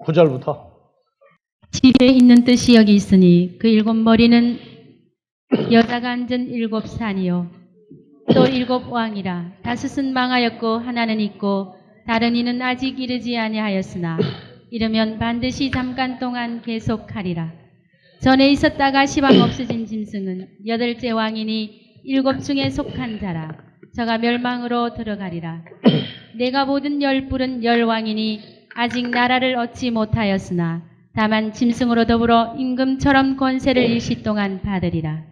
9절부터. 집에 있는 뜻이 여기 있으니 그 일곱 머리는 여자가 앉은 일곱 산이요 또 일곱 왕이라. 다섯은 망하였고 하나는 있고 다른 이는 아직 이르지 아니하였으나 이르면 반드시 잠깐 동안 계속하리라. 전에 있었다가 시방 없어진 짐승은 여덟째 왕이니 일곱 중에 속한 자라. 저가 멸망으로 들어가리라. 내가 보던 열 뿔은 열 왕이니 아직 나라를 얻지 못하였으나 다만 짐승으로 더불어 임금처럼 권세를 일시 동안 받으리라.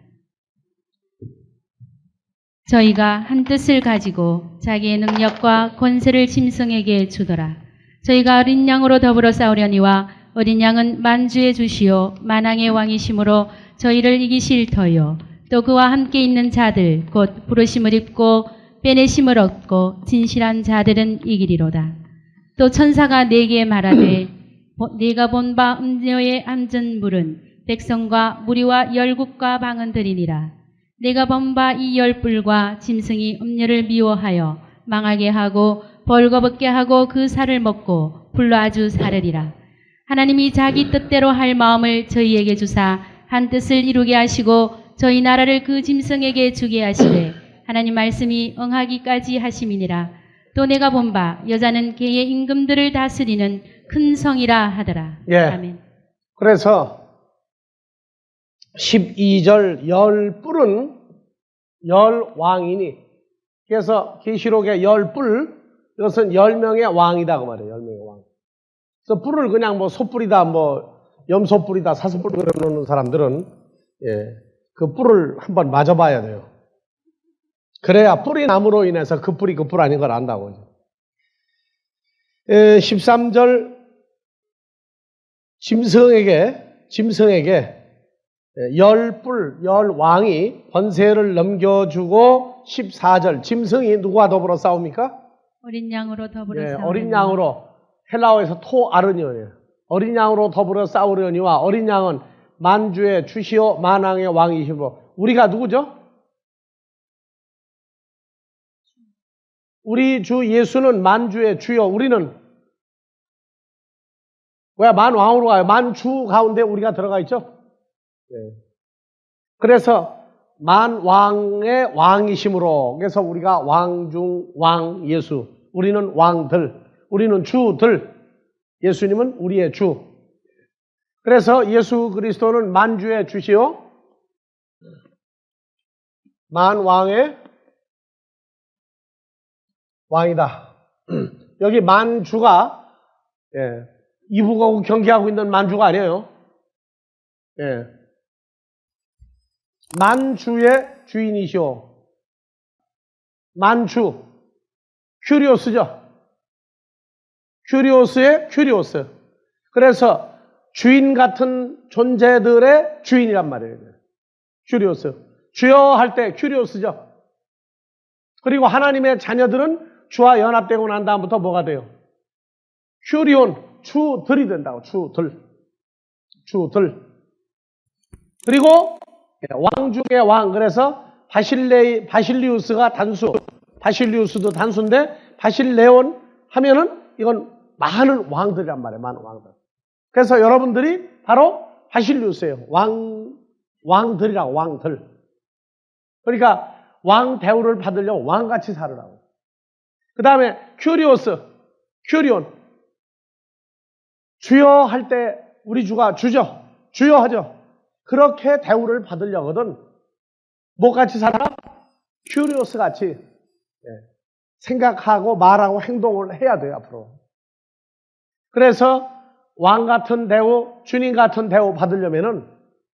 저희가 한 뜻을 가지고 자기의 능력과 권세를 짐승에게 주더라. 저희가 어린 양으로 더불어 싸우려니와 어린 양은 만주의 주시요 만왕의 왕이심으로 저희를 이기실 터요. 또 그와 함께 있는 자들 곧 부르심을 입고 빼내심을 얻고 진실한 자들은 이기리로다. 또 천사가 내게 말하되 네가 본 바 음녀에 앉은 물은 백성과 무리와 열국과 방언들이니라. 내가 본 바 이 열뿔과 짐승이 음녀를 미워하여 망하게 하고 벌거벗게 하고 그 살을 먹고 불로 아주 사르리라. 하나님이 자기 뜻대로 할 마음을 저희에게 주사 한 뜻을 이루게 하시고 저희 나라를 그 짐승에게 주게 하시되 하나님 말씀이 응하기까지 하심이니라. 또 내가 본 바 여자는 개의 임금들을 다스리는 큰 성이라 하더라. 예. 아멘. 그래서 12절 열 뿔은 열 왕이니, 그래서 계시록의 열 뿔, 이것은 10명의 왕이다 그 말이에요. 10명의 왕. 그래서 뿔을 그냥 뭐 소뿔이다, 뭐 염소뿔이다, 사슴뿔 그러는 사람들은 그 뿔을 한번 맞아봐야 돼요. 그래야 뿔이 남으로 인해서 그 뿔이 그 뿔 아닌 걸 안다고. 13절 짐승에게 열 뿔, 열 왕이 권세를 넘겨주고 14절 짐승이 누구와 더불어 싸웁니까? 어린 양으로 더불어 싸우려니. 어린 양으로, 헬라어에서 토아르니오예요. 어린 양으로 더불어 싸우려니와 어린 양은 만주의 주시오 만왕의 왕이시므로. 우리가 누구죠? 우리 주 예수는 만주의 주요. 우리는 왜 만왕으로 가요? 만주 가운데 우리가 들어가 있죠? 그래서 만왕의 왕이심으로, 그래서 우리가 왕중 왕 예수, 우리는 왕들, 우리는 주들, 예수님은 우리의 주. 그래서 예수 그리스도는 만주의 주시요 만왕의 왕이다. 여기 만주가 이북하고 경계하고 있는 만주가 아니에요. 만주의 주인이시오. 만주, 큐리오스죠. 큐리오스의 큐리오스. 그래서 주인 같은 존재들의 주인이란 말이에요. 큐리오스. 주여 할 때 큐리오스죠. 그리고 하나님의 자녀들은 주와 연합되고 난 다음부터 뭐가 돼요? 큐리온, 주들이 된다고. 주들. 그리고 왕 중의 왕. 그래서 바실리우스가 단수, 바실리우스도 단수인데 바실레온 하면은 이건 많은 왕들이란 말이에요. 많은 왕들. 그래서 여러분들이 바로 바실리우스예요. 왕들이라고. 왕들. 그러니까 왕 대우를 받으려고 왕같이 살으라고. 그 다음에 큐리온. 주여 할 때 우리 주가 주죠. 주여 하죠. 그렇게 대우를 받으려거든 뭐같이 살아? 큐리오스 같이 생각하고 말하고 행동을 해야 돼요. 앞으로. 그래서 왕 같은 대우, 주님 같은 대우 받으려면은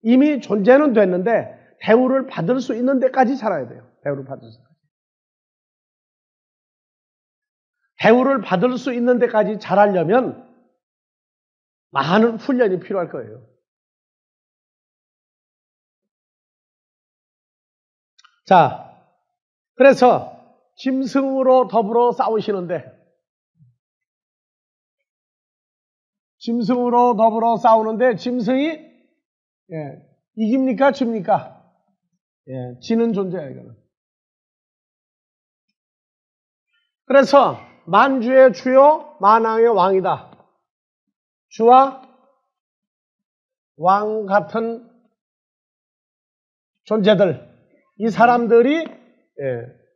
이미 존재는 됐는데 대우를 받을 수 있는 데까지 살아야 돼요. 대우를 받을 수 있는 데까지 자라려면 많은 훈련이 필요할 거예요. 자, 그래서 짐승으로 더불어 싸우시는데, 짐승이 이깁니까? 집니까? 지는 존재야, 이거는. 그래서 만주의 주요 만왕의 왕이다. 주와 왕 같은 존재들, 이 사람들이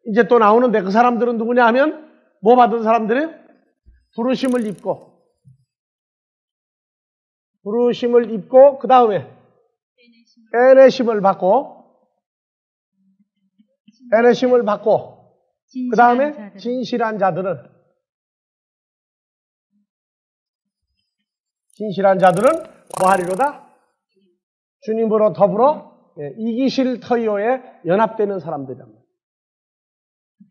이제 또 나오는데 그 사람들은 누구냐 하면 뭐 받은 사람들이? 부르심을 입고 그 다음에 빼내심을 받고 그 다음에 진실한 자들은 뭐 하리로다? 주님으로 더불어 이기실 터이오에 연합되는 사람들이란 말이에요.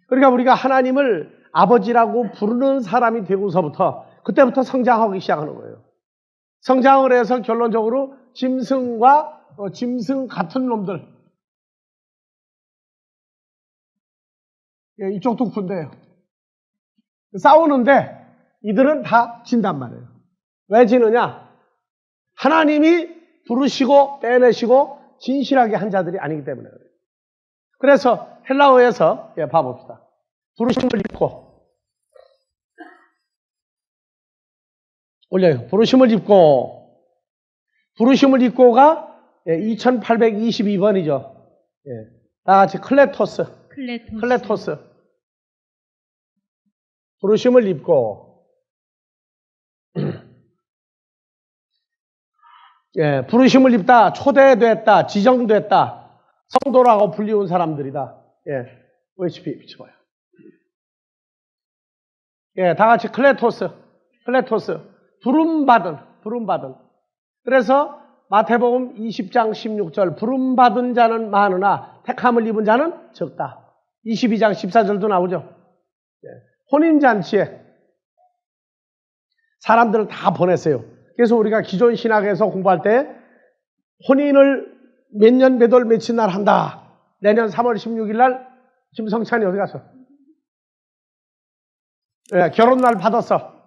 그러니까 우리가 하나님을 아버지라고 부르는 사람이 되고서부터 그때부터 성장하기 시작하는 거예요. 성장을 해서 결론적으로 짐승과 짐승 같은 놈들, 이쪽도 군대예요. 싸우는데 이들은 다 진단 말이에요. 왜 지느냐? 하나님이 부르시고 빼내시고 진실하게 한 자들이 아니기 때문에 그래요. 그래서 헬라어에서 봐봅시다. 부르심을 입고 올려요. 부르심을 입고가 2822번이죠. 다 같이 클레토스. 부르심을 입고 부르심을 입다, 초대됐다, 지정됐다, 성도라고 불리운 사람들이다. OHP 비춰봐요. 다 같이 클레토스. 부름받은. 그래서 마태복음 20장 16절, 부름받은 자는 많으나 택함을 입은 자는 적다. 22장 14절도 나오죠. 혼인잔치에 사람들을 다 보냈어요. 그래서 우리가 기존 신학에서 공부할 때 혼인을 몇 년, 몇 월, 며칠 날 한다. 내년 3월 16일 날 김성찬이 어디 갔어? 결혼날 받았어.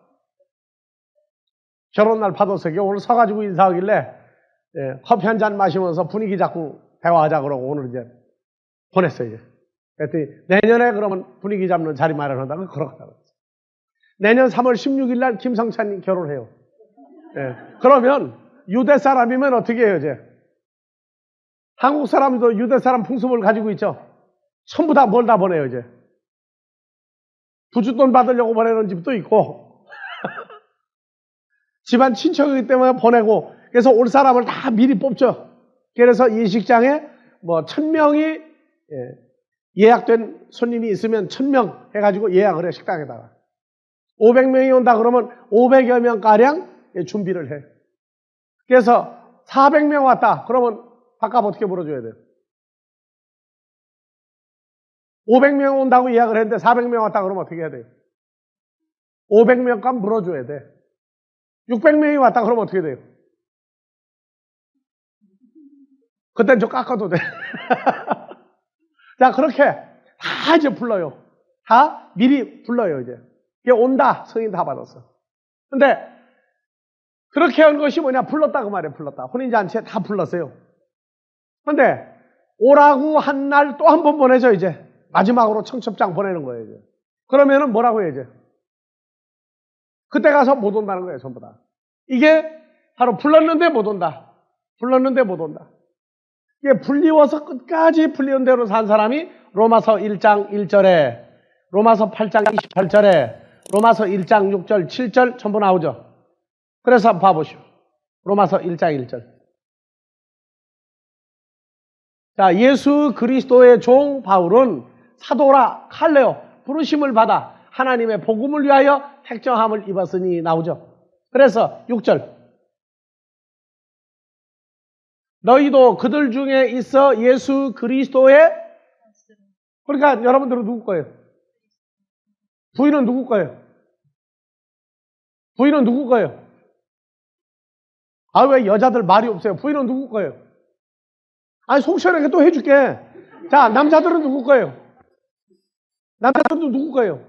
오늘 서가지고 인사하길래 커피 한 잔 마시면서 분위기 잡고 대화하자 그러고 오늘 이제 보냈어요. 이제. 그랬더니 내년에 그러면 분위기 잡는 자리 마련한다고 그러더라고요. 내년 3월 16일 날 김성찬이 결혼해요. 그러면 유대 사람이면 어떻게 해요, 이제? 한국 사람도 유대 사람 풍습을 가지고 있죠. 전부 다 뭘 다 보내요, 이제. 부잣돈 받으려고 보내는 집도 있고, 집안 친척이기 때문에 보내고, 그래서 올 사람을 다 미리 뽑죠. 그래서 예식장에 뭐 1000명이 예약된 손님이 있으면 1000명 해가지고 예약을 해, 식당에다가. 500명이 온다 그러면 500여 명가량 준비를 해. 그래서 400명 왔다 그러면 밥값 어떻게 물어줘야 돼요? 500명 온다고 예약을 했는데 400명 왔다 그러면 어떻게 해야 돼요? 500명 값 물어줘야 돼. 600명이 왔다 그러면 어떻게 돼요? 그땐 좀 깎아도 돼. 자, 그렇게 다 이제 불러요. 다 미리 불러요, 이제. 이게 온다. 승인 다 받았어. 근데 그렇게 한 것이 뭐냐? 불렀다 그 말이에요. 불렀다. 혼인잔치에 다 불렀어요. 근데 오라고 한 날 또 한 번 보내죠, 이제. 마지막으로 청첩장 보내는 거예요, 이제. 그러면은 뭐라고 해요, 이제? 그때 가서 못 온다는 거예요, 전부 다. 이게 바로 불렀는데 못 온다. 이게 불리워서 끝까지 불리운 대로 산 사람이 로마서 1장 1절에, 로마서 8장 28절에, 로마서 1장 6절, 7절 전부 나오죠. 그래서 한번 봐보시오. 로마서 1장 1절. 자, 예수 그리스도의 종 바울은 사도라 칼레오 부르심을 받아 하나님의 복음을 위하여 택정함을 입었으니 나오죠. 그래서 6절. 너희도 그들 중에 있어 예수 그리스도의, 그러니까 여러분들은 누구 거예요? 부인은 누구 거예요? 아, 왜 여자들 말이 없어요? 부인은 누구 거예요? 아니, 속 시원하게 또 해줄게. 자, 남자들은 누구 거예요? 남자들도 누구 거예요?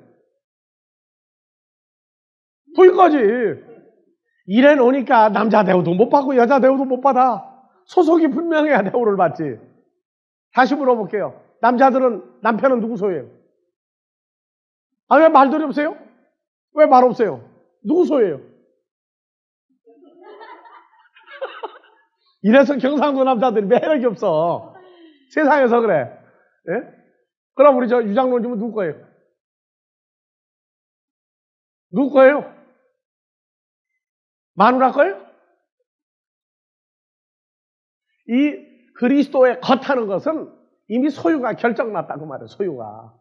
부인 거지. 이래 놓으니까 남자 대우도 못 받고 여자 대우도 못 받아. 소속이 분명해야 대우를 받지. 다시 물어볼게요. 남편은 누구 소유예요? 아, 왜 말들이 없어요? 왜 말 없어요? 누구 소유예요? 이래서 경상도 남자들이 매력이 없어. 세상에서 그래. 예? 그럼 우리 저 유장로님은 누구 거예요? 누구 거예요? 마누라 거예요? 이 그리스도의 겉하는 것은 이미 소유가 결정났다고 말해요. 소유가.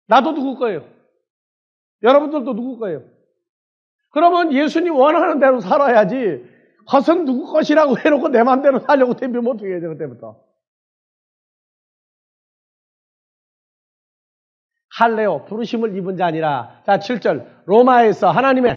나도 누구 거예요? 여러분들도 누구 거예요? 그러면 예수님 원하는 대로 살아야지 겉은 누구 것이라고 해놓고 내 맘대로 살려고 덤비면 어떻게 해야 돼 그때부터. 할례요 부르심을 입은 자니라. 자 7절 로마에서 하나님의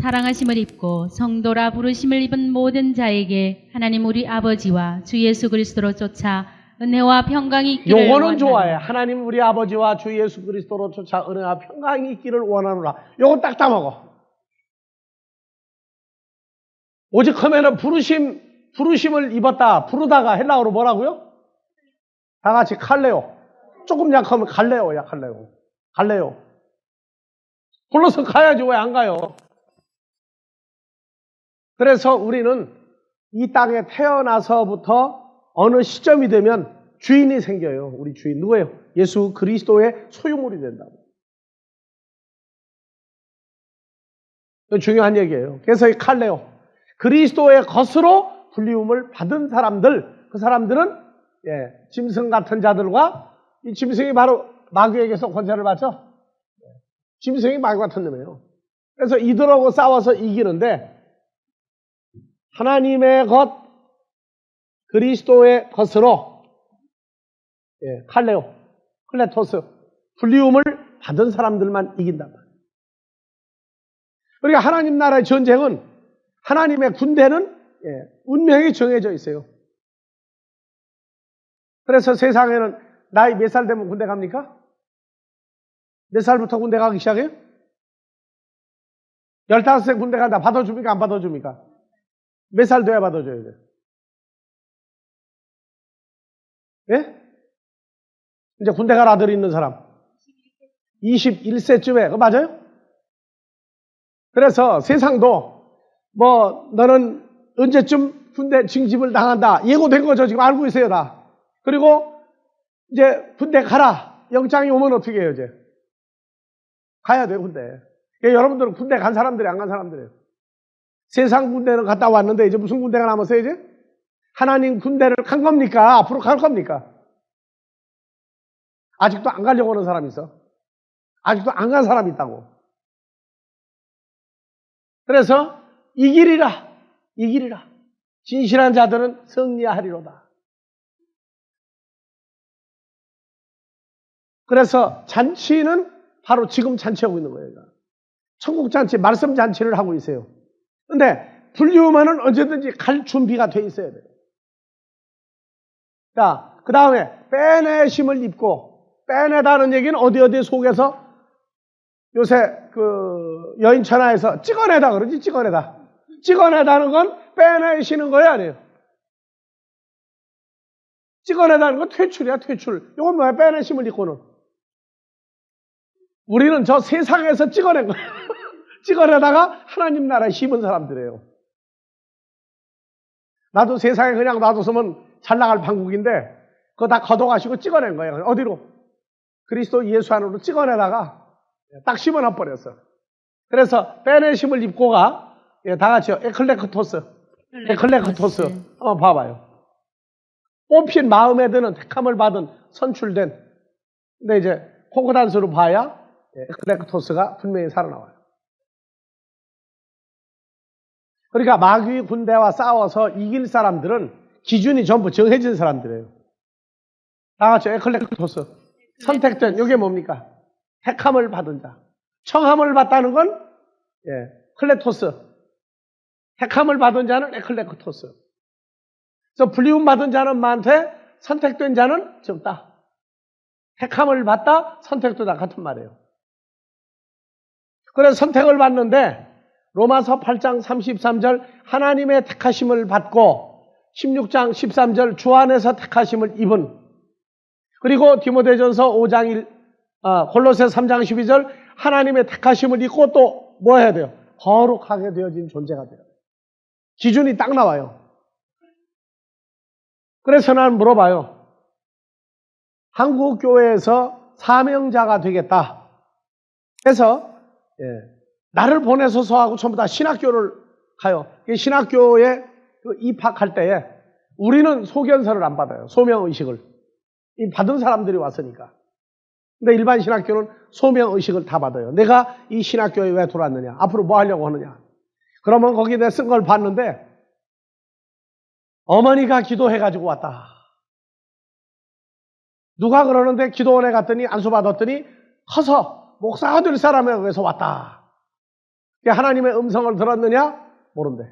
사랑하심을 입고 성도라 부르심을 입은 모든 자에게 하나님 우리 아버지와 주 예수 그리스도로 쫓아 은혜와 평강이 있기를 요거는 원하노라. 좋아해. 하나님 우리 아버지와 주 예수 그리스도로 쫓아 은혜와 평강이 있기를 원하노라. 요거 딱 따먹어. 오직 하면은 부르심을 입었다. 부르다가 헬라어로 뭐라고요? 다 같이 칼레오. 조금 약하면 갈레오야, 갈레오. 갈레오. 불러서 가야지 왜 안 가요? 그래서 우리는 이 땅에 태어나서부터 어느 시점이 되면 주인이 생겨요. 우리 주인 누구예요? 예수 그리스도의 소유물이 된다고. 이거 중요한 얘기예요. 그래서 이 칼레오. 그리스도의 것으로 불리움을 받은 사람들, 그 사람들은 짐승 같은 자들과 이 짐승이 바로 마귀에게서 권세를 받죠. 짐승이 마귀 같은 놈이에요. 그래서 이들하고 싸워서 이기는데 하나님의 것, 그리스도의 것으로 칼레오, 클레토스, 불리움을 받은 사람들만 이긴단 말이에요. 그러니까 하나님 나라의 전쟁은 하나님의 군대는 운명이 정해져 있어요. 그래서 세상에는 나이 몇 살 되면 군대 갑니까? 몇 살부터 군대 가기 시작해요? 15세 군대 간다. 받아줍니까? 안 받아줍니까? 몇 살 돼야 받아줘야 돼요? 예? 이제 군대 갈 아들이 있는 사람. 21세쯤에. 그거 맞아요? 그래서 세상도 뭐 너는 언제쯤 군대 징집을 당한다. 예고된 거죠. 지금 알고 있어요. 다. 그리고 이제 군대 가라. 영장이 오면 어떻게 해요? 이제 가야 돼요. 군대. 그러니까 여러분들은 군대 간 사람들이 안 간 사람들이에요. 세상 군대는 갔다 왔는데 이제 무슨 군대가 남았어요? 이제 하나님 군대를 간 겁니까? 앞으로 갈 겁니까? 아직도 안 가려고 하는 사람이 있어. 아직도 안 간 사람이 있다고. 그래서 이기리라. 진실한 자들은 승리하리로다. 그래서 잔치는 바로 지금 잔치하고 있는 거예요. 천국 잔치, 말씀 잔치를 하고 있어요. 근데 불리우면은 언제든지 갈 준비가 돼 있어야 돼요. 자, 그 다음에 빼내심을 입고, 빼내다는 얘기는 어디 속에서 요새 그 여인천하에서 찍어내다 그러지, 찍어내다. 찍어내다는 건 빼내시는 거예요, 아니에요? 찍어내다는 건 퇴출이야, 퇴출. 이건 뭐야, 빼내심을 입고는. 우리는 저 세상에서 찍어낸 거예요. 찍어내다가 하나님 나라에 심은 사람들이에요. 나도 세상에 그냥 놔뒀으면 잘 나갈 판국인데 그거 다 걷어가시고 찍어낸 거예요. 어디로? 그리스도 예수 안으로 찍어내다가 딱 심어놔 버렸어. 그래서 빼내심을 입고가 다 같이요. 에클레크토스. 한번 봐봐요. 뽑힌 마음에 드는 택함을 받은 선출된. 근데 이제 콩코단스로 봐야 에클레크토스가 분명히 살아나와요. 그러니까 마귀 군대와 싸워서 이길 사람들은 기준이 전부 정해진 사람들이에요. 다 같이 에클레크토스. 선택된, 이게 뭡니까? 택함을 받은 자. 청함을 받다는 건 클레토스. 택함을 받은 자는 에클레크토스. 그래서 불리움 받은 자는 많되 선택된 자는 적다. 택함을 받다, 선택되다 같은 말이에요. 그래서 선택을 받는데 로마서 8장 33절 하나님의 택하심을 받고 16장 13절 주 안에서 택하심을 입은, 그리고 디모데전서 5장 골로새 3장 12절 하나님의 택하심을 입고 또 뭐 해야 돼요? 거룩하게 되어진 존재가 돼요. 기준이 딱 나와요. 그래서 난 물어봐요. 한국교회에서 사명자가 되겠다 해서 나를 보내소서 하고 전부 다 신학교를 가요. 신학교에 입학할 때에 우리는 소견서를 안 받아요. 소명의식을. 받은 사람들이 왔으니까. 근데 일반 신학교는 소명의식을 다 받아요. 내가 이 신학교에 왜 들어왔느냐? 앞으로 뭐 하려고 하느냐? 그러면 거기에 내가 쓴 걸 봤는데 어머니가 기도해가지고 왔다. 누가 그러는데 기도원에 갔더니 안수 받았더니 커서 목사가 될 사람에 의해서 왔다. 하나님의 음성을 들었느냐? 모른대.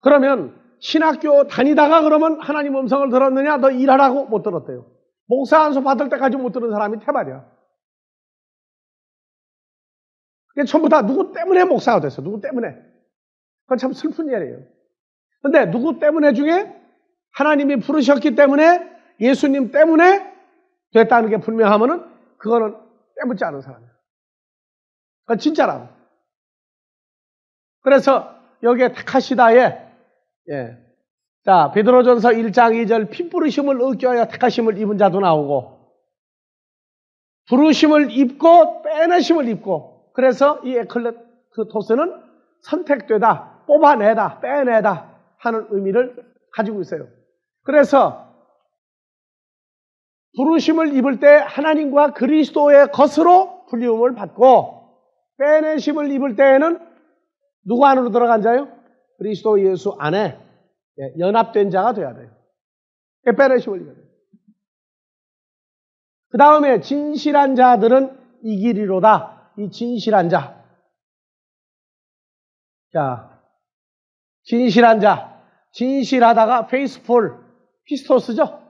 그러면 신학교 다니다가 그러면 하나님 음성을 들었느냐? 너 일하라고? 못 들었대요. 목사 안수 받을 때까지 못 들은 사람이 태말이야. 그게 전부 다 누구 때문에 목사가 됐어. 누구 때문에. 그건 참 슬픈 일이에요. 근데 누구 때문에 중에 하나님이 부르셨기 때문에 예수님 때문에 됐다는 게 분명하면은 그거는 빼묻지 않은 사람이에요. 그건 진짜라고. 그래서 여기에 택하시다에 자, 베드로전서 1장 2절 피 부르심을 얻기하여 택하심을 입은 자도 나오고 부르심을 입고 빼내심을 입고 그래서 이 에클레토스는 선택되다, 뽑아내다, 빼내다 하는 의미를 가지고 있어요. 그래서 부르심을 입을 때 하나님과 그리스도의 것으로 불리움을 받고 빼내심을 입을 때에는 누구 안으로 들어간 자요? 그리스도 예수 안에 연합된 자가 돼야 돼요. 빼내심을 입어야 돼요. 그 다음에 진실한 자들은 이기리로다. 이 진실한 자. 자, 진실한 자. 진실하다가 페이스풀, 피스토스죠?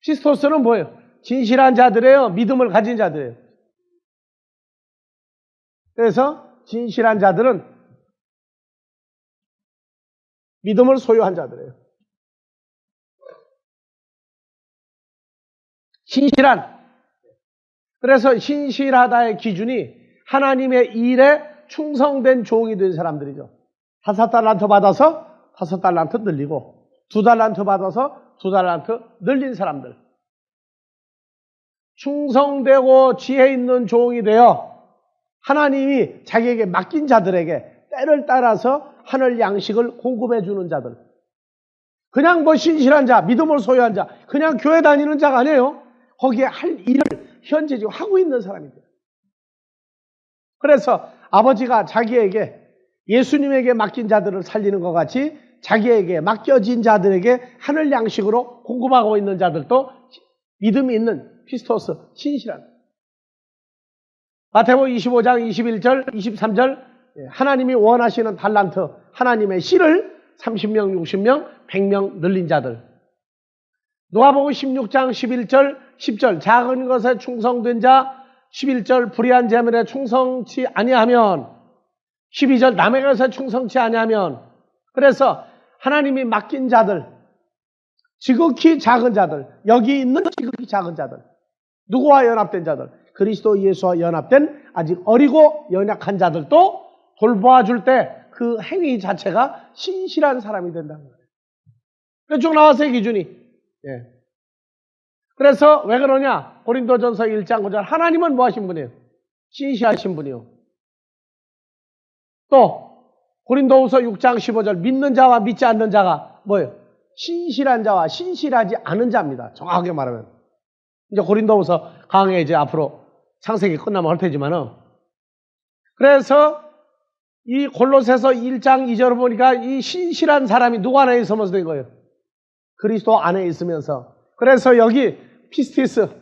피스토스는 뭐예요? 진실한 자들이에요. 믿음을 가진 자들이에요. 그래서 진실한 자들은 믿음을 소유한 자들이에요. 신실한. 그래서 신실하다의 기준이 하나님의 일에 충성된 종이 된 사람들이죠. 5달란트 받아서 5달란트 늘리고 2달란트 받아서 2달란트 늘린 사람들. 충성되고 지혜 있는 종이 되어 하나님이 자기에게 맡긴 자들에게 때를 따라서 하늘 양식을 공급해 주는 자들. 그냥 뭐 신실한 자, 믿음을 소유한 자, 그냥 교회 다니는 자가 아니에요. 거기에 할 일을 현재 지금 하고 있는 사람입니다. 그래서 아버지가 자기에게 예수님에게 맡긴 자들을 살리는 것 같이 자기에게 맡겨진 자들에게 하늘 양식으로 공급하고 있는 자들도 믿음이 있는 피스토스, 신실한. 마태복음 25장 21절, 23절 하나님이 원하시는 달란트, 하나님의 씨를 30명, 60명, 100명 늘린 자들. 누가복음 16장 11절, 10절 작은 것에 충성된 자, 11절 불의한 재물에 충성치 아니하면 12절 남의 것에 충성치 아니하면 그래서 하나님이 맡긴 자들, 지극히 작은 자들, 여기 있는 지극히 작은 자들, 누구와 연합된 자들, 그리스도 예수와 연합된 아직 어리고 연약한 자들도 돌보아줄 때 그 행위 자체가 신실한 사람이 된다는 거예요. 쭉 나왔어요, 기준이. 그래서 왜 그러냐? 고린도전서 1장 9절 하나님은 뭐 하신 분이에요? 신실하신 분이요. 또 고린도후서 6장 15절 믿는 자와 믿지 않는 자가 뭐예요? 신실한 자와 신실하지 않은 자입니다. 정확하게 말하면. 이제 고린도후서 강의에 이제 앞으로 창세기 끝나면 할 테지만은 그래서 이 골로새서 1장 2절을 보니까 이 신실한 사람이 누구 안에 있으면서 된 거예요? 그리스도 안에 있으면서. 그래서 여기 피스티스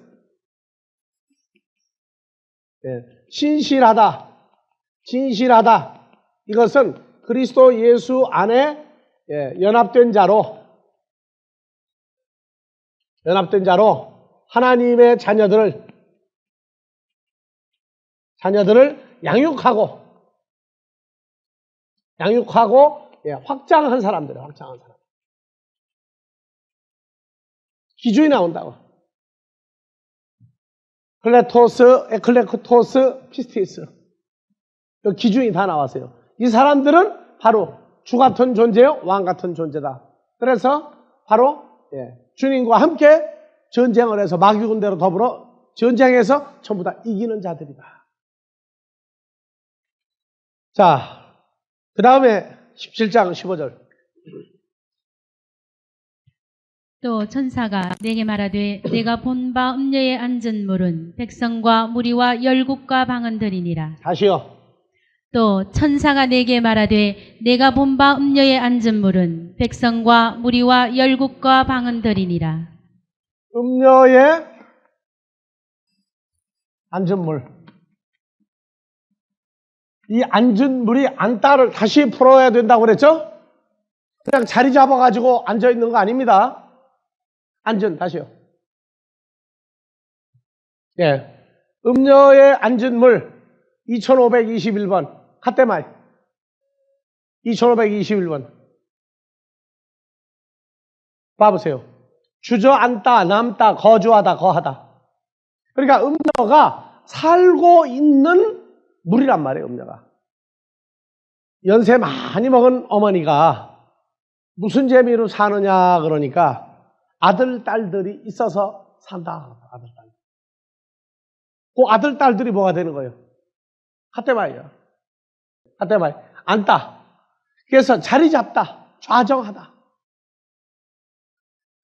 신실하다, 진실하다 이것은 그리스도 예수 안에 연합된 자로 하나님의 자녀들을 양육하고 확장한 사람들이에요. 확장한 사람. 기준이 나온다고. 클레토스, 에클레토스, 피스티스. 기준이 다 나왔어요. 이 사람들은 바로 주 같은 존재요, 왕 같은 존재다. 그래서 바로 주님과 함께 전쟁을 해서 마귀 군대로 더불어 전쟁에서 전부 다 이기는 자들이다. 자, 그 다음에 17장 15절. 또 천사가 내게 말하되 내가 본 바 음녀에 앉은 물은 백성과 무리와 열국과 방언들이니라. 다시요. 또 천사가 내게 말하되 내가 본 바 음녀에 앉은 물은 백성과 무리와 열국과 방언들이니라. 음녀에 앉은 물. 이 앉은 물이 안따를 다시 풀어야 된다고 그랬죠? 그냥 자리 잡아가지고 앉아있는 거 아닙니다. 앉은, 다시요. 음녀에 앉은 물, 2521번. 카테마이. 2521번. 봐보세요. 주저앉다, 남다, 거주하다, 거하다. 그러니까 음녀가 살고 있는 물이란 말이에요, 음녀가. 연세 많이 먹은 어머니가 무슨 재미로 사느냐 그러니까 아들, 딸들이 있어서 산다. 아들, 딸. 그 아들, 딸들이 뭐가 되는 거예요? 카테마이요. 카테마이. 앉다. 그래서 자리 잡다. 좌정하다.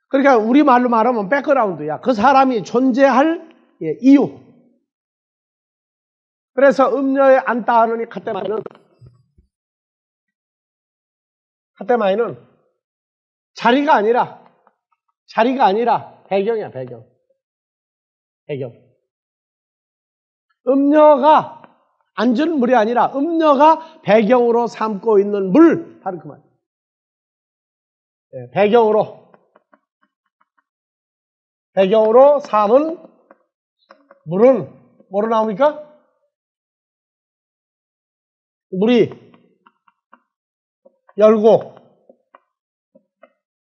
그러니까 우리말로 말하면 백그라운드야. 그 사람이 존재할 이유. 그래서 음녀에 앉다 하느니 카테마이는 자리가 아니라 배경이야, 배경. 음녀가 앉은 물이 아니라 음녀가 배경으로 삼고 있는 물. 바로 그 말. 배경으로 삼은 물은 뭐로 나옵니까? 물이 열국,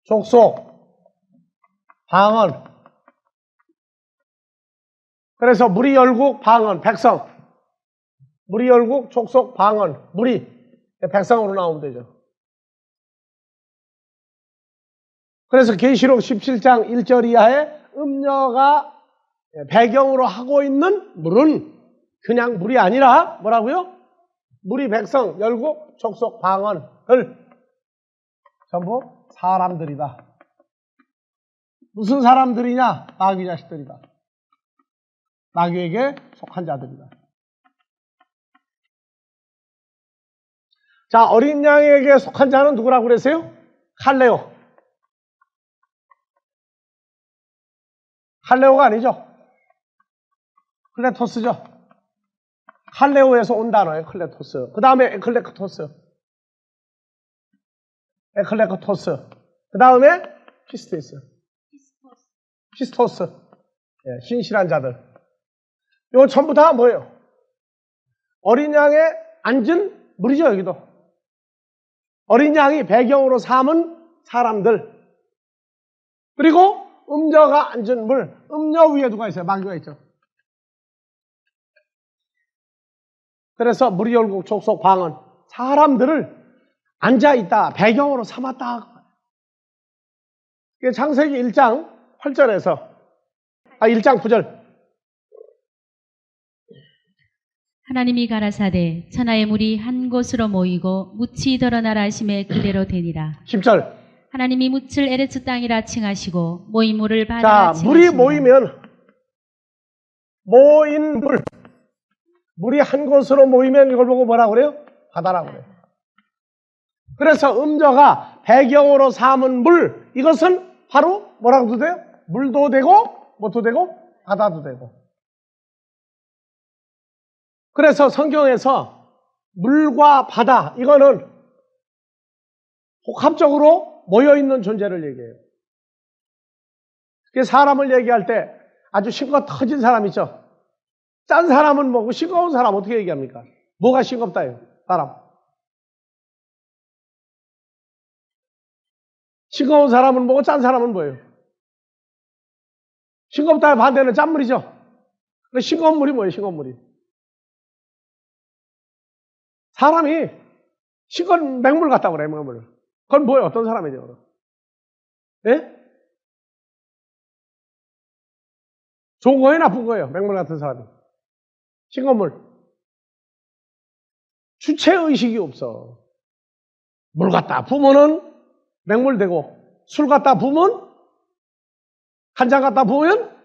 족속, 방언. 그래서 물이 열국, 방언, 백성. 물이 열국, 족속, 방언, 물이 백성으로 나오면 되죠. 그래서 계시록 17장 1절 이하에 음녀가 배경으로 하고 있는 물은 그냥 물이 아니라 뭐라고요? 물이 백성, 열국, 족속, 방언을 전부 사람들이다. 무슨 사람들이냐? 마귀 자식들이다. 마귀에게 속한 자들이다. 자, 어린 양에게 속한 자는 누구라고 그랬어요? 칼레오. 칼레오가 아니죠. 클레토스죠. 칼레오에서 온 단어예요. 클레토스. 그 다음에 에클레크토스. 그 다음에 피스토스. 신실한 자들. 이거 전부 다 뭐예요? 어린 양의 앉은 물이죠, 여기도. 어린 양이 배경으로 삼은 사람들. 그리고 음녀가 앉은 물. 음녀 위에 누가 있어요? 마귀가 있죠. 그래서 물이 열국, 족속, 방언. 사람들을 앉아있다, 배경으로 삼았다. 창세기 1장 8절에서 1장 9절. 하나님이 가라사대 천하의 물이 한 곳으로 모이고 묻이 드러나라 하심에 그대로 되니라. 10절. 하나님이 묻을 에레츠 땅이라 칭하시고 모인 물을 바다라 칭하시니라. 물이 모이면 모인 물이 한 곳으로 모이면 이걸 보고 뭐라고 그래요? 바다라고 그래요. 그래서 음녀가 배경으로 삼은 물, 이것은 바로 뭐라고도 돼요? 물도 되고 뭐도 되고 바다도 되고. 그래서 성경에서 물과 바다, 이거는 복합적으로 모여있는 존재를 얘기해요. 사람을 얘기할 때 아주 싱거 터진 사람 있죠? 짠 사람은 뭐고 싱거운 사람 어떻게 얘기합니까? 뭐가 싱겁다요? 사람. 싱거운 사람은 뭐고 짠 사람은 뭐예요? 싱겁다의 반대는 짠물이죠? 싱거운 물이 뭐예요? 싱거운 물이. 사람이 시건 맹물 같다고 그래, 맹물. 그건 뭐예요? 어떤 사람이죠, 그럼? 예? 좋은 거예요, 나쁜 거예요? 맹물 같은 사람이. 싱거물. 주체의식이 없어. 물 갖다 부으면은 맹물 되고, 술 갖다 부으면, 한 잔 갖다 부으면,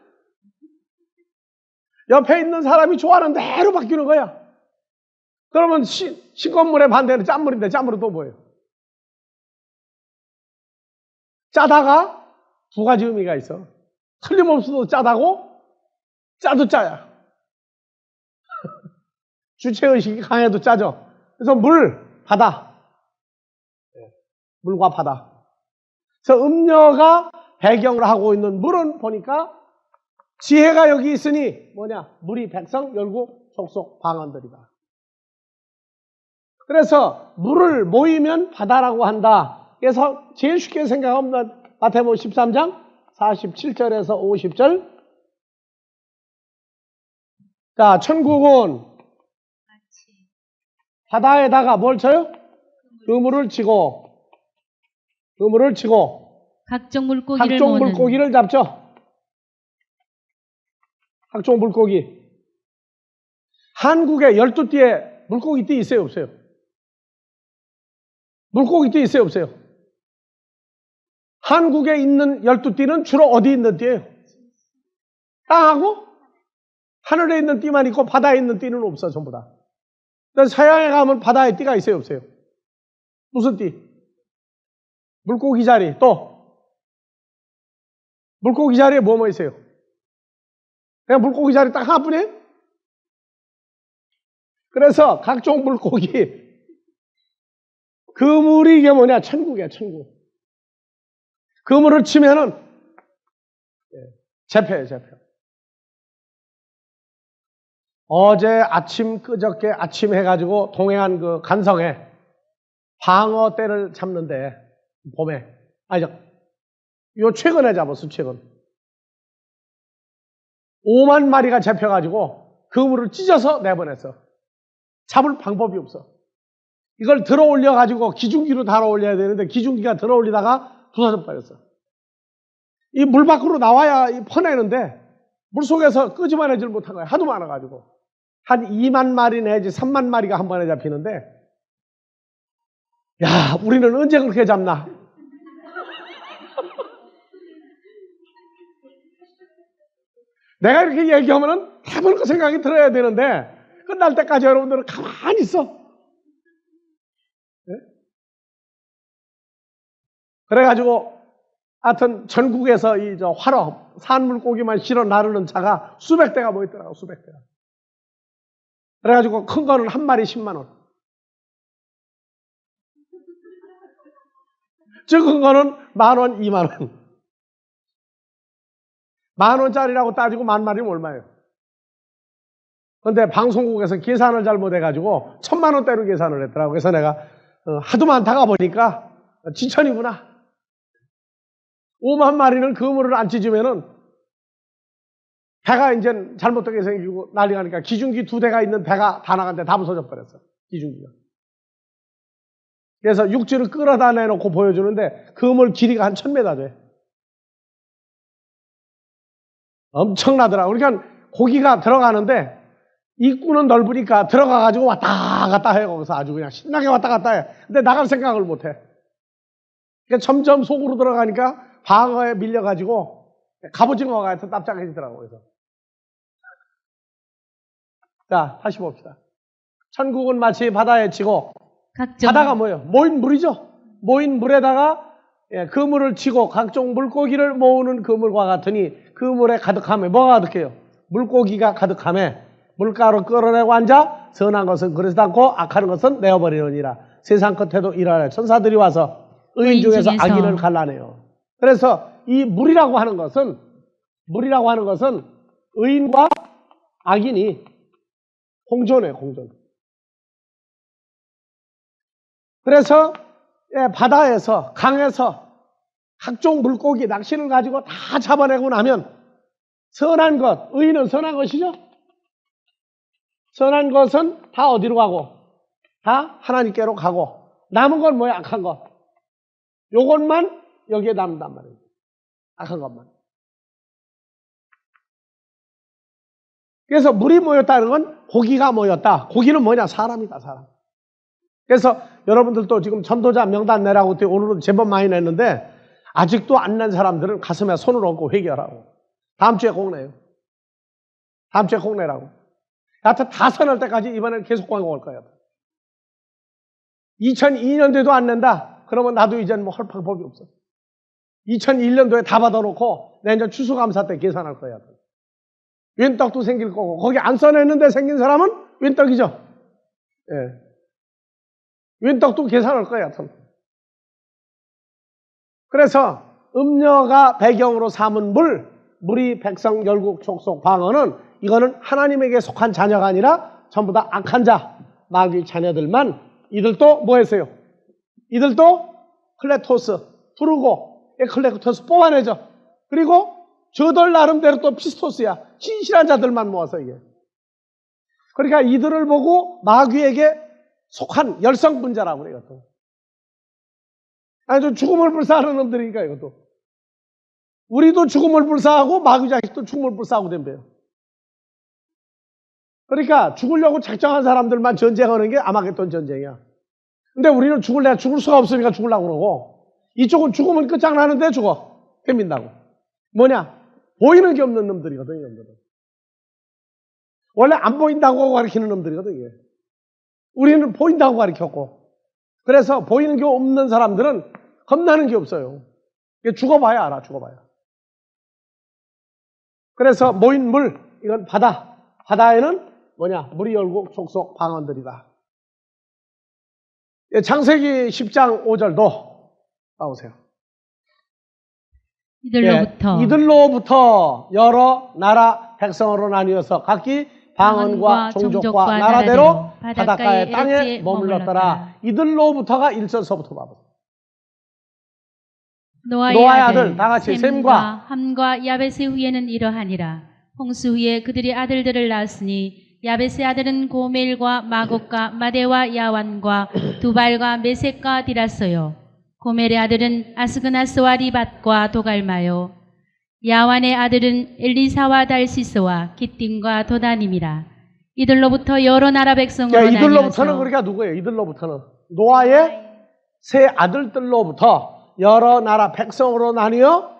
옆에 있는 사람이 좋아하는 대로 바뀌는 거야. 그러면 싱거물의 반대는 짠물인데, 짠물은 또 뭐예요? 짜다가 두 가지 의미가 있어. 틀림없어도 짜다고, 짜도 짜야. 주체의식이 강해도 짜죠. 그래서 물, 바다. 물과 바다. 그래서 음녀가 배경을 하고 있는 물은 보니까 지혜가 여기 있으니 뭐냐? 물이 백성, 열국, 속속, 방언들이다. 그래서 물을 모이면 바다라고 한다. 그래서 제일 쉽게 생각하면 마태복음 13장 47절에서 50절. 자, 천국은 바다에다가 뭘 쳐요? 그물을 치고 각종 각종 물고기를 잡죠. 각종 물고기. 한국에 12띠에 물고기띠 있어요, 없어요? 물고기띠 있어요, 없어요? 한국에 있는 12띠는 주로 어디 있는 띠예요? 땅하고 하늘에 있는 띠만 있고 바다에 있는 띠는 없어, 전부 다. 서양에 가면 바다에 띠가 있어요, 없어요? 무슨 띠? 물고기 자리. 또 물고기 자리에 뭐 있어요? 그냥 물고기 자리 딱 하나뿐이에요? 그래서 각종 물고기, 그물이 이게 뭐냐? 천국이야, 천국. 그물을 치면은 잡혀요, 잡혀. 어제 아침, 그저께 아침 해가지고 동해안 그 간성에 방어떼를 잡는데, 봄에. 요 최근에 잡았어, 최근. 5만 마리가 잡혀가지고 그물을 찢어서 내보냈어. 잡을 방법이 없어. 이걸 들어 올려가지고 기중기로 달아 올려야 되는데 기중기가 들어 올리다가 부서져 버렸어. 이 물 밖으로 나와야 퍼내는데 물 속에서 끄집어내질 못한 거야. 하도 많아가지고. 한 2만 마리 내지 3만 마리가 한 번에 잡히는데, 야, 우리는 언제 그렇게 잡나? 내가 이렇게 얘기하면은 해볼 거 생각이 들어야 되는데, 끝날 때까지 여러분들은 가만히 있어. 네? 그래가지고, 하여튼 전국에서 이 활어, 산물고기만 실어 나르는 차가 수백 대가 모였더라고, 수백 대가. 그래가지고 큰 거는 한 마리 10만 원. 적은 거는 10,000원, 2만 원. 10,000원짜리라고 따지고 10,000마리면 얼마예요? 근데 방송국에서 계산을 잘못해가지고 1,000,000원대로 계산을 했더라고. 그래서 내가 하도 많다가 보니까 지천이구나. 5만 마리는 그물을 안 찢으면은 배가 이제 잘못되게 생기고 난리가 나니까 기중기 2대가 있는 배가 다 나갔는데 다 부서져 버렸어. 기중기가. 그래서 육지를 끌어다 내놓고 보여주는데 그물 길이가 한 1,000m 돼. 엄청나더라고. 그러니까 고기가 들어가는데 입구는 넓으니까 들어가가지고 왔다 갔다 해. 거기서 아주 그냥 신나게 왔다 갔다 해. 근데 나갈 생각을 못 해. 그러니까 점점 속으로 들어가니까 방어에 밀려가지고 갑오징어가 하여튼 납작해지더라고. 그래서. 자, 다시 봅시다. 천국은 마치 바다에 치고, 바다가 뭐예요? 모인 물이죠? 모인 물에다가 그물을 치고 각종 물고기를 모으는 그물과 같으니 그 물에 가득함에 뭐가 가득해요? 물고기가 가득함에 물가로 끌어내고 앉아 선한 것은 그러지 않고 악한 것은 내어버리느니라. 세상 끝에도 일하는 천사들이 와서 의인 중에서 악인을 갈라내요. 그래서 이 물이라고 하는 것은 의인과 악인이 공존해요, 공존. 그래서 바다에서, 강에서 각종 물고기, 낚시를 가지고 다 잡아내고 나면 선한 것, 의인은 선한 것이죠? 선한 것은 다 어디로 가고? 다 하나님께로 가고 남은 건 뭐야? 악한 것. 요것만 여기에 남는단 말이에요. 악한 것만. 그래서 물이 모였다는 건 고기가 모였다. 고기는 뭐냐? 사람이다, 사람. 그래서 여러분들도 지금 전도자 명단 내라고 오늘은 제법 많이 냈는데 아직도 안 낸 사람들은 가슴에 손을 얹고 회개하라고. 다음 주에 꼭 내요. 다음 주에 꼭 내라고. 하여튼 다 선할 때까지 이번에는 계속 광고할 거예요. 2002년도에도 안 낸다? 그러면 나도 이제는 뭐 할 방법이 없어. 2001년도에 다 받아놓고 내년 추수감사 때 계산할 거야. 윈떡도 생길 거고 거기 안 써냈는데 생긴 사람은 윈떡이죠. 예. 윈떡도 계산할 거야. 그래서 음녀가 배경으로 삼은 물이 백성, 열국, 족속, 방언은 이거는 하나님에게 속한 자녀가 아니라 전부 다 악한 자, 마귀 자녀들만. 이들도 뭐 했어요? 이들도 클레토스 부르고 클레토스 뽑아내죠. 그리고 저들 나름대로 또 피스토스야. 신실한 자들만 모아서 이게. 그러니까 이들을 보고 마귀에게 속한 열성분자라고 그래요. 이것도. 아주 죽음을 불사하는 놈들이니까 이것도. 우리도 죽음을 불사하고 마귀 자식도 죽음을 불사하고 덤벼요. 그러니까 죽으려고 작정한 사람들만 전쟁하는 게 아마겟돈 전쟁이야. 근데 우리는 죽을 수가 없으니까 죽으려고 그러고 이쪽은 죽으면 끝장나는데 죽어. 덤빈다고. 뭐냐? 보이는 게 없는 놈들이거든, 이 놈들은. 원래 안 보인다고 가르치는 놈들이거든, 이게. 우리는 보인다고 가르쳤고. 그래서 보이는 게 없는 사람들은 겁나는 게 없어요. 죽어봐야 알아, 죽어봐야. 그래서 모인 물, 이건 바다. 바다에는 뭐냐? 물이 열국, 족속, 방언들이다. 창세기 10장 5절도 봐보세요. 이들로부터 여러 나라 백성으로 나뉘어서 각기 방언과 종족과 나라대로 바닷가의 땅에 머물렀더라. 이들로부터가 1절서부터 봐보세요. 노아의 아들 다 같이 셈과 함과 야벳의 후예는 이러하니라. 홍수 후에 그들이 아들들을 낳았으니 야벳의 아들은 고멜과 마곡과 마데와 야완과 두발과 메섹과 디라서요. 고멜의 아들은 아스그나스와 리밧과 도갈마요. 야완의 아들은 엘리사와 달시스와 기띔과 도다님이라. 이들로부터 여러 나라 백성으로 나뉘어서. 이들로부터는 그러니까 누구예요? 이들로부터는 노아의 세 아들들로부터 여러 나라 백성으로 나뉘어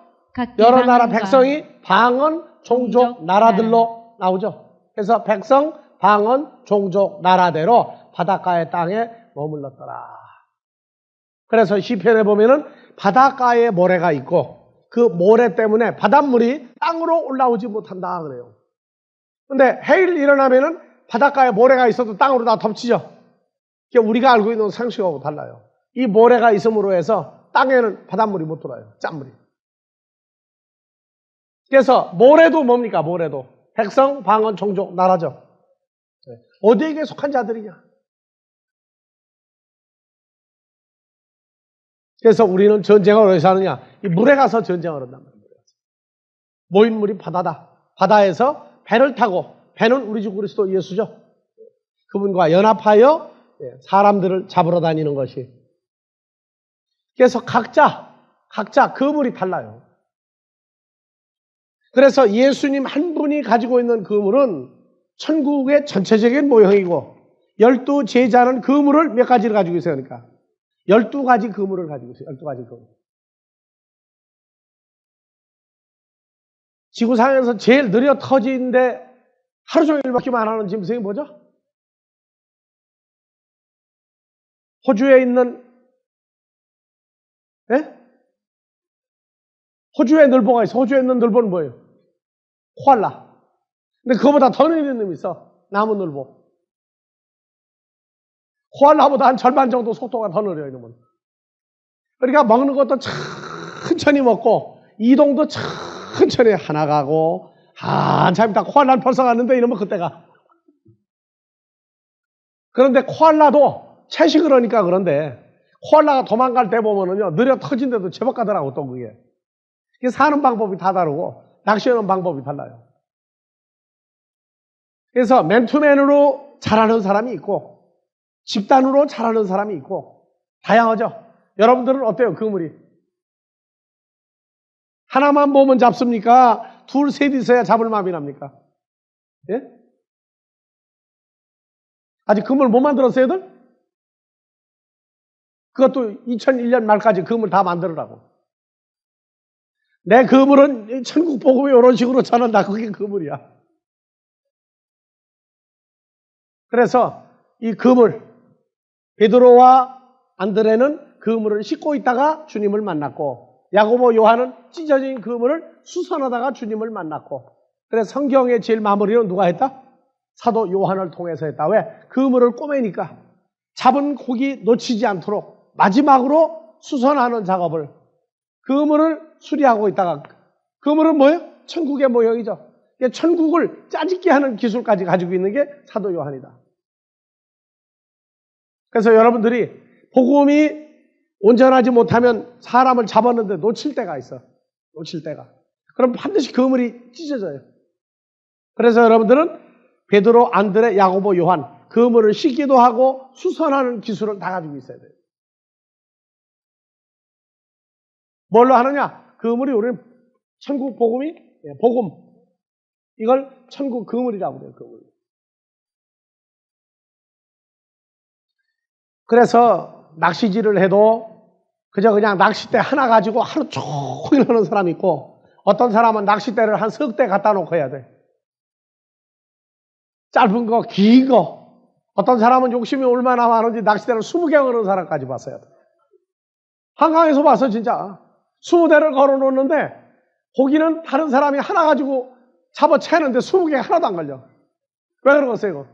여러 나라 백성이 방언, 종족, 나라들로 나오죠. 그래서 백성, 방언, 종족, 나라대로 바닷가의 땅에 머물렀더라. 그래서 시편에 보면은 바닷가에 모래가 있고 그 모래 때문에 바닷물이 땅으로 올라오지 못한다 그래요. 근데 해일 일어나면은 바닷가에 모래가 있어도 땅으로 다 덮치죠. 우리가 알고 있는 상식하고 달라요. 이 모래가 있음으로 해서 땅에는 바닷물이 못 들어요. 짠물이. 그래서 모래도 뭡니까? 모래도 백성, 방언, 종족, 나라죠. 어디에게 속한 자들이냐? 그래서 우리는 전쟁을 어디서 하느냐? 이 물에 가서 전쟁을 한단 말이에요. 모인 물이 바다다. 바다에서 배를 타고, 배는 우리 주 그리스도 예수죠. 그분과 연합하여 사람들을 잡으러 다니는 것이. 그래서 각자 그물이 달라요. 그래서 예수님 한 분이 가지고 있는 그물은 천국의 전체적인 모형이고 12제자는 그물을 몇 가지를 가지고 있어요. 그러니까 12가지 그물을 가지고 있어요. 12가지 그물. 지구상에서 제일 느려 터지는데 하루 종일 받기만 하는 짐승이 뭐죠? 호주에 있는 호주에 늘보가 있어. 호주에 있는 늘보는 뭐예요? 코알라. 근데 그거보다 더 느린 놈이 있어. 나무 늘보. 코알라보다 한 절반 정도 속도가 더 느려요, 이놈은. 그러니까 먹는 것도 천천히 먹고 이동도 천천히 하나 가고 한참 있다 코알라는 벌써 갔는데 이러면 그때가. 그런데 코알라도 채식을 하니까 그런데 코알라가 도망갈 때 보면은요 느려 터진데도 제법 가더라고 또 그게. 사는 방법이 다 다르고 낚시하는 방법이 달라요. 그래서 맨투맨으로 잘하는 사람이 있고 집단으로 잘하는 사람이 있고 다양하죠. 여러분들은 어때요? 그물이 하나만 보면 잡습니까? 둘, 셋 있어야 잡을 마음이 납니까? 예? 아직 그물 못 만들었어요, 애들? 그것도 2001년 말까지 그물 다 만들으라고. 내 그물은 천국 복음이 이런 식으로 전한다. 그게 그물이야. 그래서 이 그물, 베드로와 안드레는 그물을 싣고 있다가 주님을 만났고, 야고보, 요한은 찢어진 그물을 수선하다가 주님을 만났고, 그래서 성경의 제일 마무리는 누가 했다? 사도 요한을 통해서 했다. 왜? 그물을 꼬매니까 잡은 고기 놓치지 않도록 마지막으로 수선하는 작업을, 그물을 수리하고 있다가, 그물은 뭐예요? 천국의 모형이죠. 천국을 짜집게 하는 기술까지 가지고 있는 게 사도 요한이다. 그래서 여러분들이 복음이 온전하지 못하면 사람을 잡았는데 놓칠 때가 있어. 놓칠 때가. 그럼 반드시 그물이 찢어져요. 그래서 여러분들은 베드로, 안드레, 야고보, 요한 그물을 씻기도 하고 수선하는 기술을 다 가지고 있어야 돼요. 뭘로 하느냐? 그물이 우리는 천국 복음이 복음. 이걸 천국 그물이라고 그래요. 그물. 그래서 낚시질을 해도 그저 그냥 낚싯대 하나 가지고 하루 종일 하는 사람이 있고, 어떤 사람은 낚싯대를 한 석 대 갖다 놓고 해야 돼. 짧은 거, 긴 거. 어떤 사람은 욕심이 얼마나 많은지 낚싯대를 20개 걸은 사람까지 봤어요. 한강에서 봤어, 진짜. 20대를 걸어 놓는데 고기는 다른 사람이 하나 가지고 잡아채는데 20개 하나도 안 걸려. 왜 그러겠어요, 이거?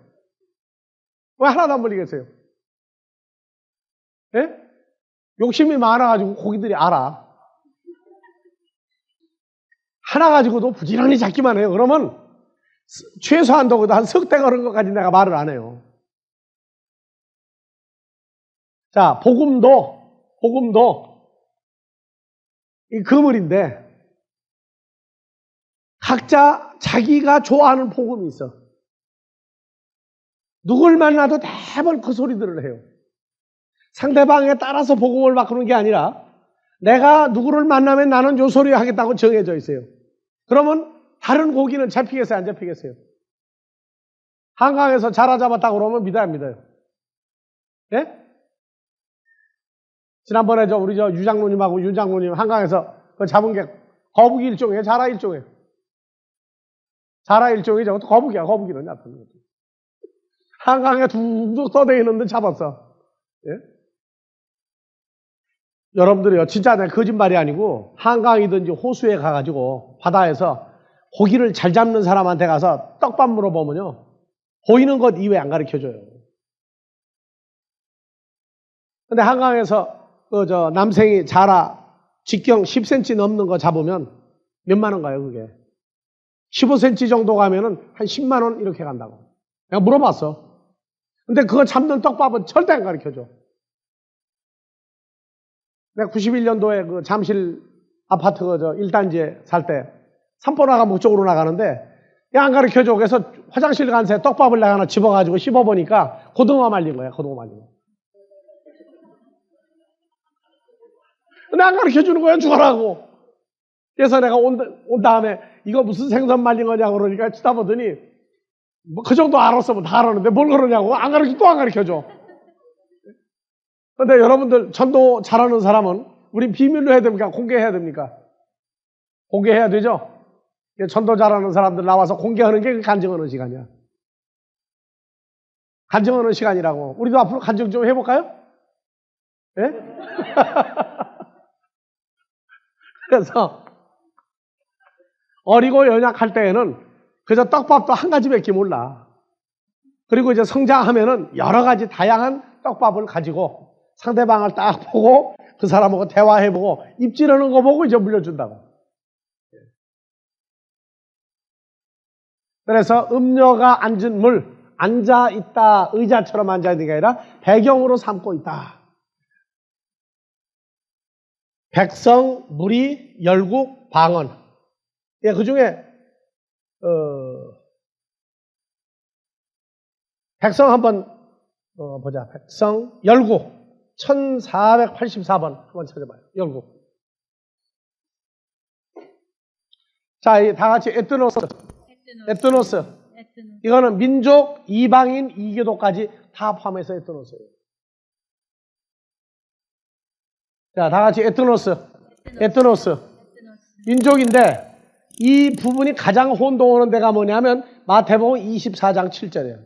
왜 하나도 안 걸리겠어요? 예? 욕심이 많아가지고 고기들이 알아. 하나 가지고도 부지런히 잡기만 해요. 그러면 최소한도 한 석 대 걸은 것까지 내가 말을 안 해요. 자, 복음도 이 그물인데 각자 자기가 좋아하는 복음이 있어. 누굴 만나도 대부분 그 소리들을 해요. 상대방에 따라서 복음을 바꾸는 게 아니라 내가 누구를 만나면 나는 요 소리 하겠다고 정해져 있어요. 그러면 다른 고기는 잡히겠어요? 안 잡히겠어요? 한강에서 자라 잡았다고 그러면 믿어야 안 믿어요? 예? 지난번에 우리 유장로님하고 윤장로님 한강에서 그 잡은 게 거북이 일종이에요? 자라 일종이에요? 자라 일종이죠. 거북이야, 거북이는 나쁜 거죠. 한강에 둥둥 떠대 있는데 잡았어. 예? 여러분들이요, 진짜 내 거짓말이 아니고 한강이든지 호수에 가가지고 바다에서 고기를 잘 잡는 사람한테 가서 떡밥 물어보면요, 보이는 것 이외에 안 가르쳐줘요. 근데 한강에서 남생이 자라 직경 10cm 넘는 거 잡으면 몇만 원 가요, 그게? 15cm 정도 가면은 한 10만 원 이렇게 간다고. 내가 물어봤어. 근데 그거 잡는 떡밥은 절대 안 가르쳐줘. 내가 91년도에 그 잠실 아파트 1단지에 살 때 산보나가 목적으로 나가는데 안 가르쳐줘. 그래서 화장실 간 새 떡밥을 내가 하나 집어가지고 씹어보니까 고등어 말린 거야, 고등어 말린 거. 근데 안 가르쳐주는 거야, 죽어라고. 그래서 내가 온 다음에 이거 무슨 생선 말린 거냐고 그러니까 쳐다보더니 뭐 그 정도 알았으면 다 알았는데 뭘 그러냐고. 안 가르쳐, 또 안 가르쳐줘. 근데 여러분들 전도 잘하는 사람은 우리 비밀로 해야 됩니까? 공개해야 됩니까? 공개해야 되죠? 전도 잘하는 사람들 나와서 공개하는 게 간증하는 시간이야. 간증하는 시간이라고. 우리도 앞으로 간증 좀 해볼까요? 예? 그래서 어리고 연약할 때에는 그저 떡밥도 한 가지밖에 몰라. 그리고 이제 성장하면은 여러 가지 다양한 떡밥을 가지고 상대방을 딱 보고 그 사람하고 대화해보고 입질하는 거 보고 이제 물려준다고. 그래서 음녀가 앉은 물, 앉아있다, 의자처럼 앉아있는 게 아니라 배경으로 삼고 있다. 백성, 무리, 열국, 방언. 예, 그 중에 백성 한번 보자. 백성 열국 1484번 한번 찾아봐요. 열국. 자, 다 같이 에트노스. 이거는 민족, 이방인, 이교도까지 다 포함해서 에트노스예요. 자, 다 같이 에트노스. 민족인데 이 부분이 가장 혼동하는 데가 뭐냐면 마태복음 24장 7절이에요.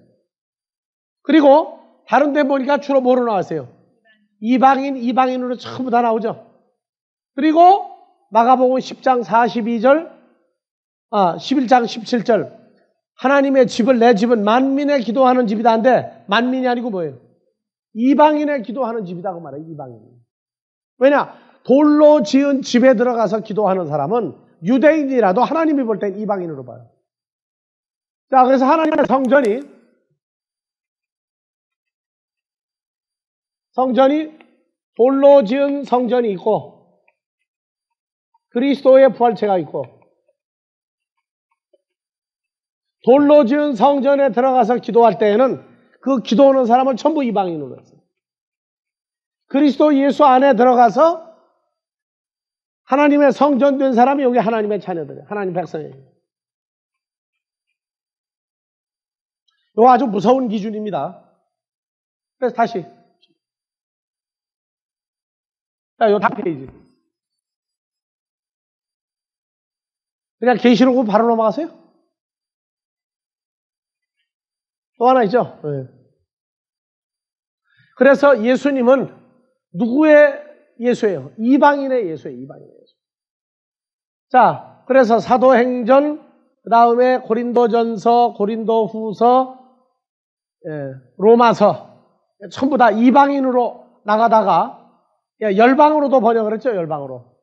그리고 다른 데 보니까 주로 뭐로 나왔어요? 이방인으로 전부 다 나오죠. 그리고 마가복음 10장 42절 11장 17절 하나님의 집을 내 집은 만민의 기도하는 집이다 한데 만민이 아니고 뭐예요? 이방인의 기도하는 집이다 그 말이에요. 이방인. 왜냐? 돌로 지은 집에 들어가서 기도하는 사람은 유대인이라도 하나님이 볼 땐 이방인으로 봐요. 자, 그래서 하나님의 성전이 돌로 지은 성전이 있고 그리스도의 부활체가 있고 돌로 지은 성전에 들어가서 기도할 때에는 그 기도하는 사람은 전부 이방인으로 했어요. 그리스도 예수 안에 들어가서 하나님의 성전 된 사람이 여기 하나님의 자녀들이에요. 하나님 백성이에요. 이거 아주 무서운 기준입니다. 그래서 다시. 자, 요 다음 페이지. 그냥 계시록으로 바로 넘어가세요. 또 하나 있죠. 네. 그래서 예수님은 누구의 예수예요? 이방인의 예수예요. 이방인의 예수. 자, 그래서 사도행전, 그 다음에 고린도전서, 고린도후서, 로마서 전부 다 이방인으로 나가다가 열방으로도 번역을 했죠. 열방으로.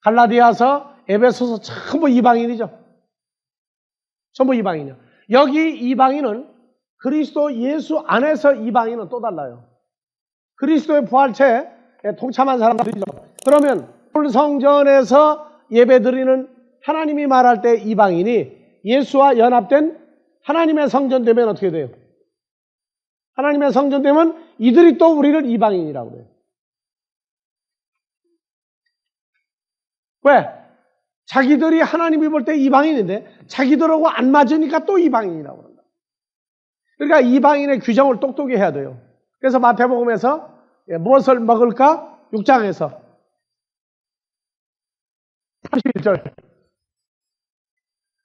갈라디아서, 에베소서 전부 이방인이죠. 전부 이방인이요. 여기 이방인은 그리스도 예수 안에서 이방인은 또 달라요. 그리스도의 부활체에 동참한 사람들이죠. 그러면 성전에서 예배드리는 하나님이 말할 때 이방인이 예수와 연합된 하나님의 성전 되면 어떻게 돼요? 하나님의 성전 되면 이들이 또 우리를 이방인이라고 그래요. 왜? 자기들이 하나님이 볼 때 이방인인데 자기들하고 안 맞으니까 또 이방인이라고 합니다. 그러니까 이방인의 규정을 똑똑히 해야 돼요. 그래서 마태복음에서 무엇을 먹을까? 6장에서 31절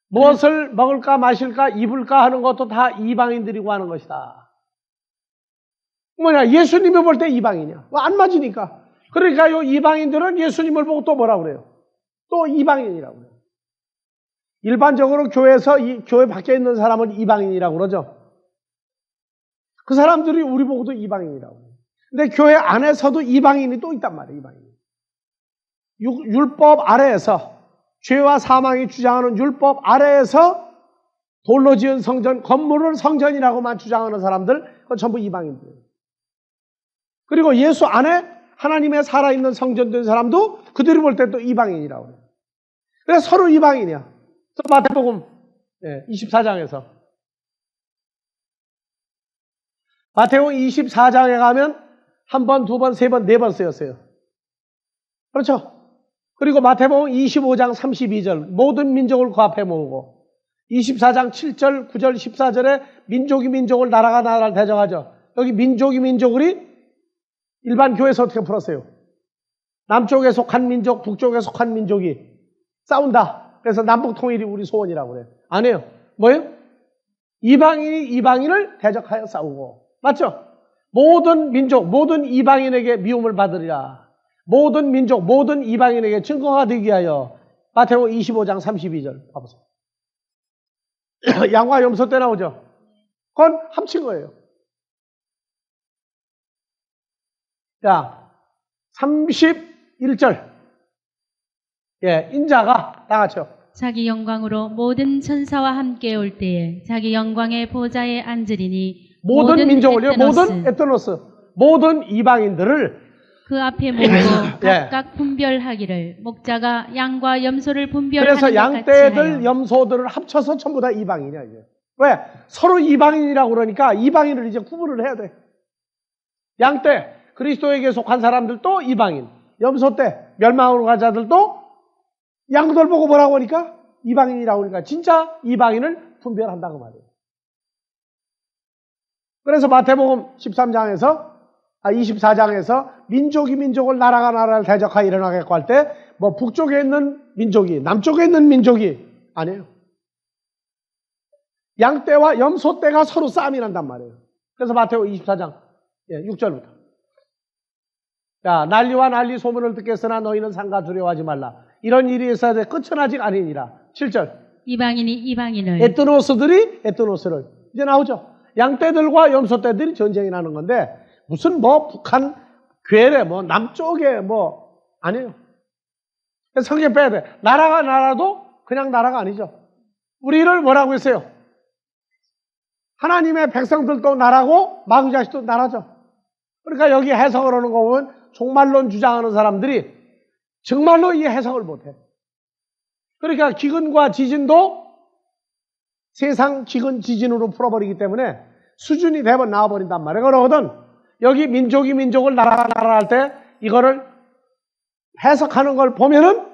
무엇을 먹을까 마실까 입을까 하는 것도 다 이방인들이고 하는 것이다. 뭐냐? 예수님이 볼 때 이방인이야. 안 맞으니까. 그러니까 이 이방인들은 예수님을 보고 또 뭐라고 그래요? 또 이방인이라고 그래요. 일반적으로 교회에서 교회 밖에 있는 사람은 이방인이라고 그러죠. 그 사람들이 우리 보고도 이방인이라고 그래요. 근데 교회 안에서도 이방인이 또 있단 말이에요. 이방인. 율법 아래에서 죄와 사망이 주장하는 율법 아래에서 돌로 지은 성전, 건물을 성전이라고만 주장하는 사람들, 그건 전부 이방인들이에요. 그리고 예수 안에 하나님의 살아있는 성전 된 사람도 그들이 볼 때 또 이방인이라고 해요. 그래서 서로 이방인이야. 마태복음 24장에서. 마태복음 24장에 가면 한 번, 두 번, 세 번, 네 번 쓰였어요. 그렇죠? 그리고 마태복음 25장 32절 모든 민족을 그 앞에 모으고 24장 7절, 9절, 14절에 민족이 민족을 나라가 나라를 대적하죠. 여기 민족이 민족을 일반 교회에서 어떻게 풀었어요? 남쪽에 속한 민족, 북쪽에 속한 민족이 싸운다. 그래서 남북 통일이 우리 소원이라고 그래요. 아니에요. 뭐예요? 이방인이 이방인을 대적하여 싸우고. 맞죠? 모든 민족, 모든 이방인에게 미움을 받으리라. 모든 민족, 모든 이방인에게 증거가 되기 위하여. 마태복음 25장 32절 봐보세요. 양과 염소 때 나오죠? 그건 합친 거예요. 자, 31절. 인자가 다 같이요. 자기 영광으로 모든 천사와 함께 올 때에 자기 영광의 보좌에 앉으리니 모든 민족을요. 모든 에트노스. 모든 이방인들을 그 앞에 모으고 각각 분별하기를 목자가 양과 염소를 분별하는 것 그래서 같이 하여. 양떼들, 염소들을 합쳐서 전부 다 이방인이야. 이게. 왜? 서로 이방인이라고 그러니까 이방인을 이제 구분을 해야 돼. 양 때 그리스도에게 속한 사람들도 이방인, 염소 때 멸망으로 간 자들도 양들 보고 뭐라고 하니까 이방인이라고 하니까 진짜 이방인을 분별한다고 말이에요. 그래서 마태복음 24장에서 민족이 민족을 나라가 나라를 대적하여 일어나겠고 할 때 뭐 북쪽에 있는 민족이 남쪽에 있는 민족이 아니에요. 양떼와 염소떼가 서로 싸움이 난단 말이에요. 그래서 마태복음 24장 6절부터 야, 난리와 난리 소문을 듣겠으나 너희는 상가 두려워하지 말라. 이런 일이 있어야 돼. 끝은 아직 아니니라. 7절 이방인이 이방인을 에트노스들이 에트노스를 이제 나오죠. 양떼들과 염소떼들이 전쟁이 나는 건데 무슨 뭐 북한 괴뢰 뭐 남쪽에 뭐 아니에요. 성경 빼야 돼. 나라가 나라도 그냥 나라가 아니죠. 우리를 뭐라고 했어요? 하나님의 백성들도 나라고 마귀 자식도 나라죠. 그러니까 여기 해석을 하는 거 보면 종말론 주장하는 사람들이 정말로 이 해석을 못해. 그러니까 기근과 지진도 세상 기근 지진으로 풀어버리기 때문에 수준이 대번 나와버린단 말이에요. 그러거든 여기 민족이 민족을 나라가 나라 할 때 이거를 해석하는 걸 보면은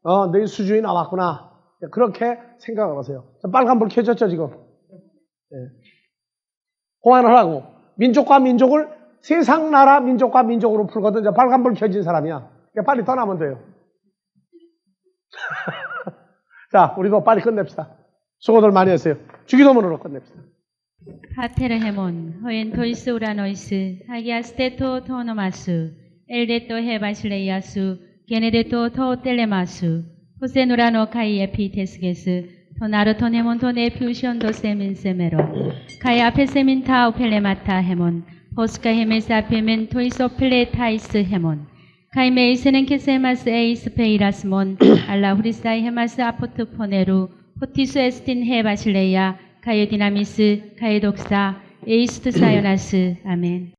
너희 수준이 나왔구나. 그렇게 생각을 하세요. 빨간불 켜졌죠 지금. 공안을 하고 민족과 민족을 세상 나라 민족과 민족으로 풀거든. 빨간불 켜진 사람이야. 빨리 떠나면 돼요. 자, 우리도 빨리 끝냅시다. 수고들 많이 했어요. 주기도문으로 끝냅시다. 파테르헤몬 호엔 토이스 우라노이스 하기아스테토 토노마스 엘데토 헤바실레이아수 게네데토 토텔레마수 호세누라노 카이에 피테스게스 토나르토네몬 토네 퓨션도 세민세메로 카이 아페세민 타우 펠레마타 헤몬 포스카 헤메사페멘 토이소 플레타이스 헤몬 카이메이스는 케세마스 에이스 페이라스몬 알라 후리사이 헤마스 아포트 포네루 포티수 에스틴 헤바실레이아 카이디나미스 카이독사 에이스트 사요나스 아멘.